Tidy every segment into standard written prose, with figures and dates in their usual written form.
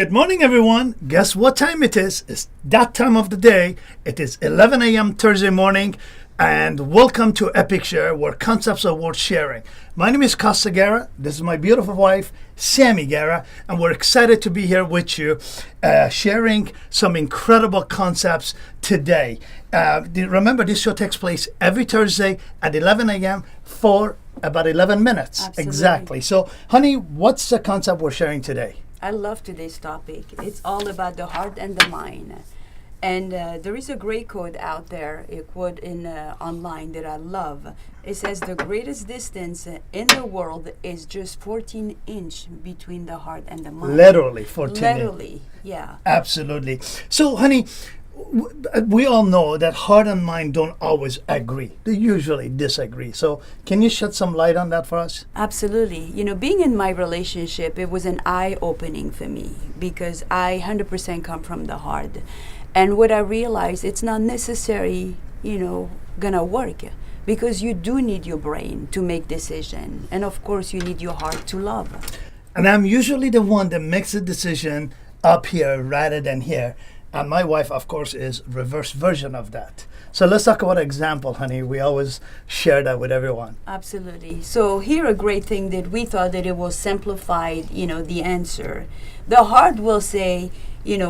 Good morning, everyone. Guess what time it is? It's that time of the day. It is 11 a.m. Thursday morning, and welcome to Epic Share, where concepts are worth sharing. My name is Kosta Gara. This is my beautiful wife, Sammy Gara, and we're excited to be here with you, sharing some incredible concepts today. Remember, this show takes place every Thursday at 11 a.m. for about 11 minutes. Absolutely. Exactly. So, honey, what's the concept we're sharing today? I love today's topic. It's all about the heart and the mind. And there is a great quote out there, a quote in online that I love. It says, the greatest distance in the world is just 14 inches between the heart and the mind. Literally 14. Literally, yeah. Absolutely. So, honey, we all know that heart and mind don't always agree. They usually disagree. So can you shed some light on that for us? Absolutely. You know, being in my relationship, it was an eye-opening for me because I 100% come from the heart. And what I realized, it's not necessarily, gonna work because you do need your brain to make decision. And of course, you need your heart to love. And I'm usually the one that makes the decision up here rather than here. And my wife, of course, is reverse version of that. So let's talk about an example, honey. We always share that with everyone. Absolutely. So here a great thing that we thought that it was simplified, the answer. The heart will say,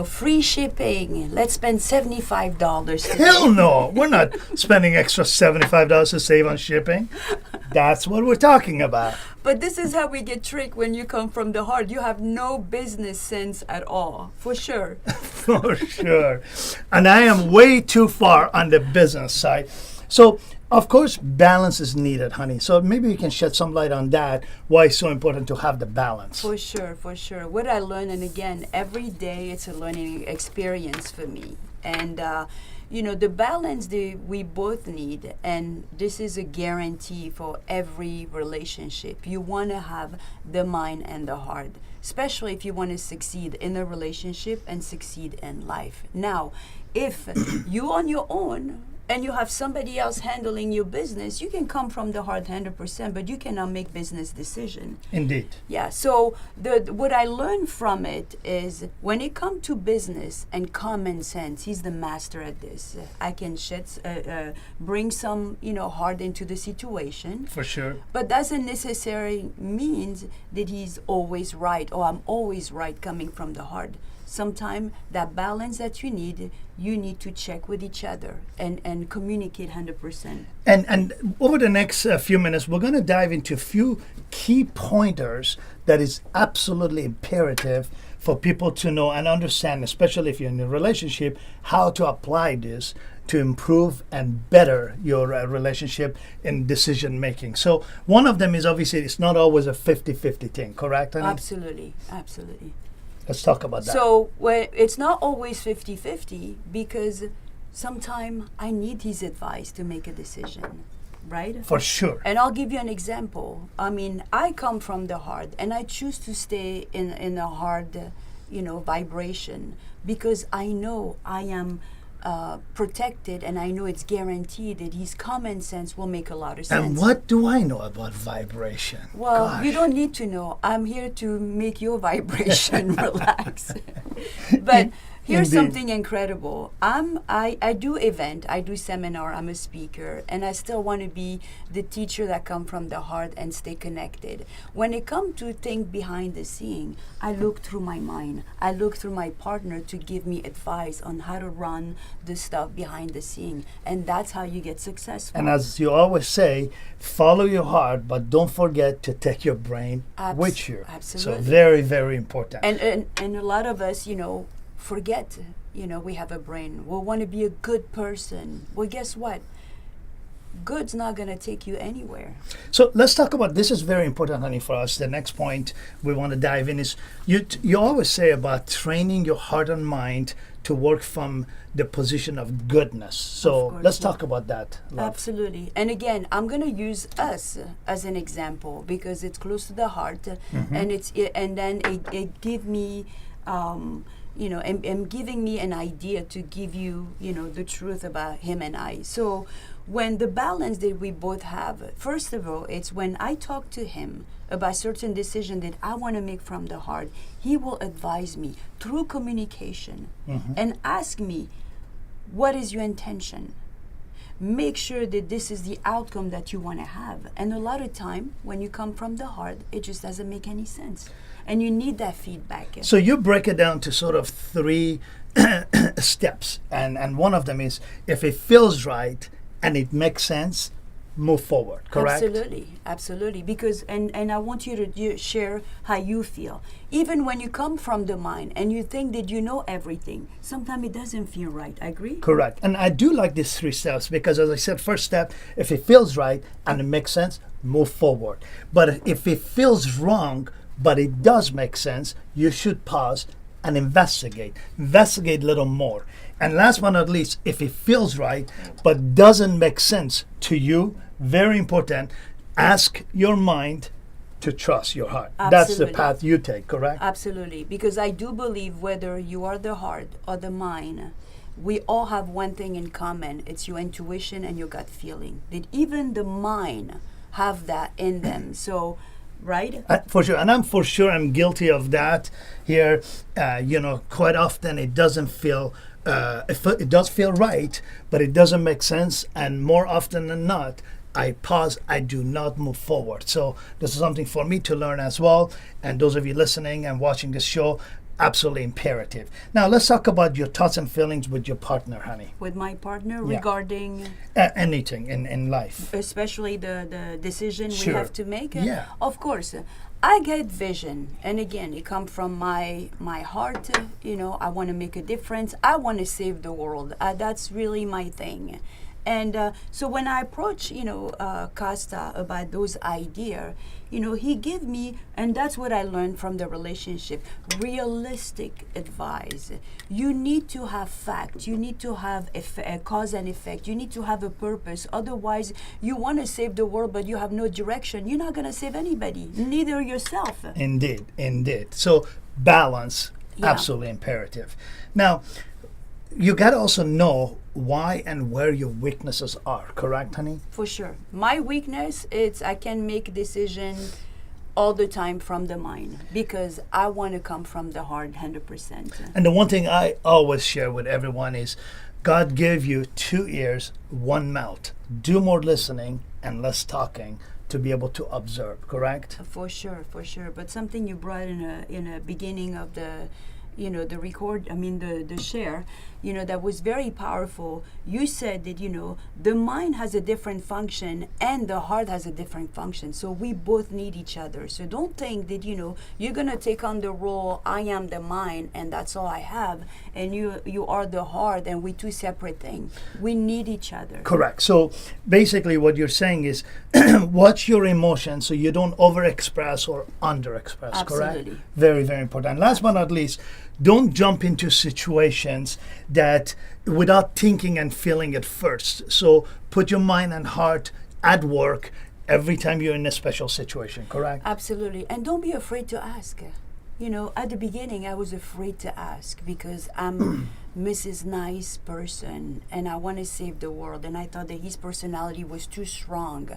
free shipping. Let's spend $75 today. Hell no. We're not spending extra $75 to save on shipping. That's what we're talking about. But this is how we get tricked when you come from the heart. You have no business sense at all, for sure. For sure. And I am way too far on the business side. So, of course, balance is needed, honey. So maybe you can shed some light on that, why it's so important to have the balance. For sure, for sure. What I learn, and again, every day it's a learning experience for me. And, the balance that we both need, and this is a guarantee for every relationship. You want to have the mind and the heart, especially if you want to succeed in a relationship and succeed in life. Now, if you on your own and you have somebody else handling your business, you can come from the heart 100%, but you cannot make business decision. Indeed. Yeah, so what I learned from it is when it comes to business and common sense, he's the master at this. I can bring some, heart into the situation. For sure. But doesn't necessarily mean that he's always right or I'm always right coming from the heart. Sometimes that balance that you need to check with each other and communicate 100%. And over the next few minutes, we're going to dive into a few key pointers that is absolutely imperative for people to know and understand, especially if you're in a relationship, how to apply this to improve and better your relationship in decision making. So one of them is obviously it's not always a 50-50 thing, correct, honey? Absolutely, absolutely. Let's talk about that. So it's not always 50-50 because sometimes I need his advice to make a decision, right? For sure. And I'll give you an example. I mean, I come from the heart and I choose to stay in a hard, vibration because I know I am protected and I know it's guaranteed that his common sense will make a lot of sense. And what do I know about vibration? Well, Gosh. you don't need to know. I'm here to make your vibration relax. But here's Indeed. something incredible. I do event, I do seminar, I'm a speaker, and I still want to be the teacher that come from the heart and stay connected. When it comes to think behind the scene, I look through my mind. I look through my partner to give me advice on how to run the stuff behind the scene. And that's how you get successful. And as you always say, follow your heart, but don't forget to take your brain with you. Absolutely. So very, very important. And a lot of us, forget, we have a brain. We want to be a good person. Well, guess what? Good's not going to take you anywhere. So let's talk about, this is very important, honey, for us. The next point we want to dive in is, you always say about training your heart and mind to work from the position of goodness. So let's talk about that, love. Absolutely. And again, I'm going to use us as an example because it's close to the heart, and then it give me and giving me an idea to give you, the truth about him and I. So when the balance that we both have, first of all, it's when I talk to him about certain decision that I want to make from the heart, he will advise me through communication and ask me, what is your intention? Make sure that this is the outcome that you want to have. And a lot of time, when you come from the heart, it just doesn't make any sense. And you need that feedback. So you break it down to sort of three steps. And one of them is, if it feels right and it makes sense, move forward, correct? Absolutely. Because, and I want you to share how you feel. Even when you come from the mind and you think that you know everything, sometimes it doesn't feel right. I agree? Correct. And I do like these three steps because, as I said, first step, if it feels right and it makes sense, move forward. But if it feels wrong, but it does make sense, you should pause and investigate a little more. And last but not least, if it feels right but doesn't make sense to you, very important, ask your mind to trust your heart. Absolutely. That's the path you take, correct? Absolutely. Because I do believe whether you are the heart or the mind, we all have one thing in common. It's your intuition and your gut feeling. That even the mind have that in them. So, right? For sure. And I'm guilty of that here. Quite often it doesn't feel, it does feel right, but it doesn't make sense. And more often than not, I pause, I do not move forward. So this is something for me to learn as well. And those of you listening and watching this show, absolutely imperative. Now let's talk about your thoughts and feelings with your partner, honey. With my partner regarding anything in life. Especially the decision Sure. we have to make. Yeah. Of course. I get vision, and again, it comes from my heart. I want to make a difference. I want to save the world. That's really my thing. And so when I approach, Kosta about those ideas, he give me, and that's what I learned from the relationship, realistic advice. You need to have fact. You need to have a cause and effect. You need to have a purpose. Otherwise, you want to save the world, but you have no direction. You're not going to save anybody, neither yourself. Indeed. So balance, absolutely imperative. Now, you got to also know why and where your weaknesses are, correct, honey? For sure. My weakness is I can make decision all the time from the mind because I want to come from the heart 100%. And the one thing I always share with everyone is God gave you 2 ears, 1 mouth. Do more listening and less talking to be able to observe, correct? For sure. But something you brought in a beginning of the the share, that was very powerful. You said that, the mind has a different function and the heart has a different function. So we both need each other. So don't think that, you're going to take on the role, I am the mind and that's all I have. And you are the heart and we two separate things. We need each other. Correct. So basically what you're saying is watch your emotions so you don't overexpress or underexpress, Absolutely. Correct? Very, very important. Last but not least, don't jump into situations that without thinking and feeling it first. So put your mind and heart at work every time you're in a special situation, correct? Absolutely. And don't be afraid to ask. At the beginning, I was afraid to ask because I'm Mrs. Nice person and I want to save the world. And I thought that his personality was too strong.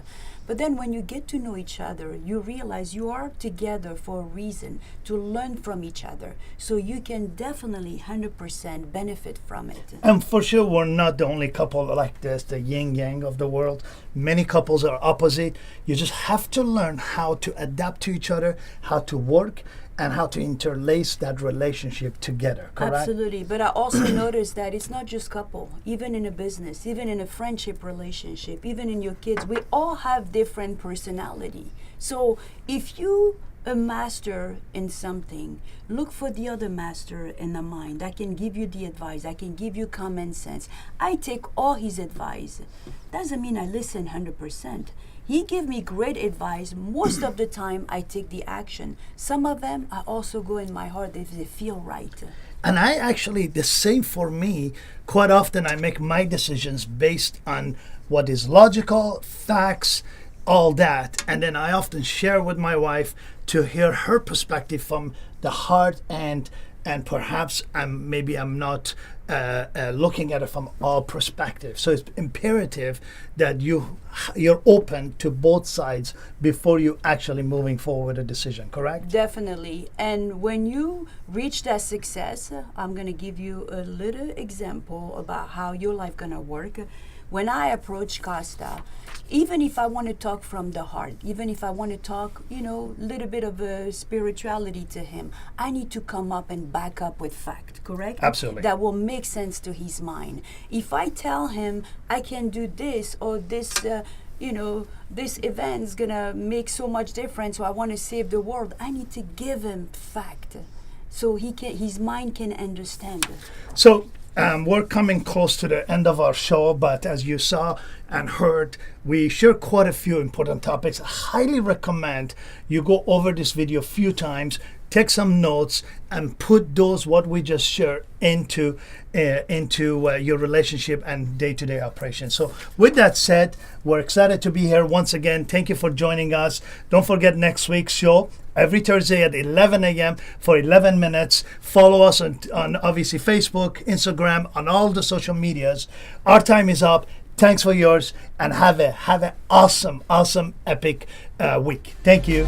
But then when you get to know each other, you realize you are together for a reason, to learn from each other. So you can definitely 100% benefit from it. And for sure, we're not the only couple like this, the Yin Yang of the world. Many couples are opposite. You just have to learn how to adapt to each other, how to work, and how to interlace that relationship together, correct? Absolutely. But I also noticed that it's not just couple. Even in a business, even in a friendship relationship, even in your kids, we all have different personality. So if you a master in something, look for the other master in the mind. I can give you the advice. I can give you common sense. I take all his advice. Doesn't mean I listen 100%. He give me great advice. Most of the time, I take the action. Some of them, I also go in my heart if they feel right. And I actually, the same for me, quite often I make my decisions based on what is logical, facts, all that. And then I often share with my wife to hear her perspective from the heart and and perhaps I'm not looking at it from all perspectives. So it's imperative that you're open to both sides before you actually moving forward a decision. Correct? Definitely. And when you reach that success, I'm going to give you a little example about how your life going to work. When I approach Kosta, even if I want to talk from the heart, even if I want to talk, a little bit of a spirituality to him, I need to come up and back up with fact, correct? Absolutely. That will make sense to his mind. If I tell him I can do this or this, this event is going to make so much difference, or I want to save the world, I need to give him fact so his mind can understand. So we're coming close to the end of our show, but as you saw and heard, we share quite a few important topics. I highly recommend you go over this video a few times, take some notes, and put those what we just shared into your relationship and day-to-day operation. So with that said, we're excited to be here once again. Thank you for joining us. Don't forget next week's show every Thursday at 11 a.m. for 11 minutes. Follow us on obviously Facebook, Instagram, on all the social medias. Our time is up. Thanks for yours, and have an awesome, epic week. Thank you.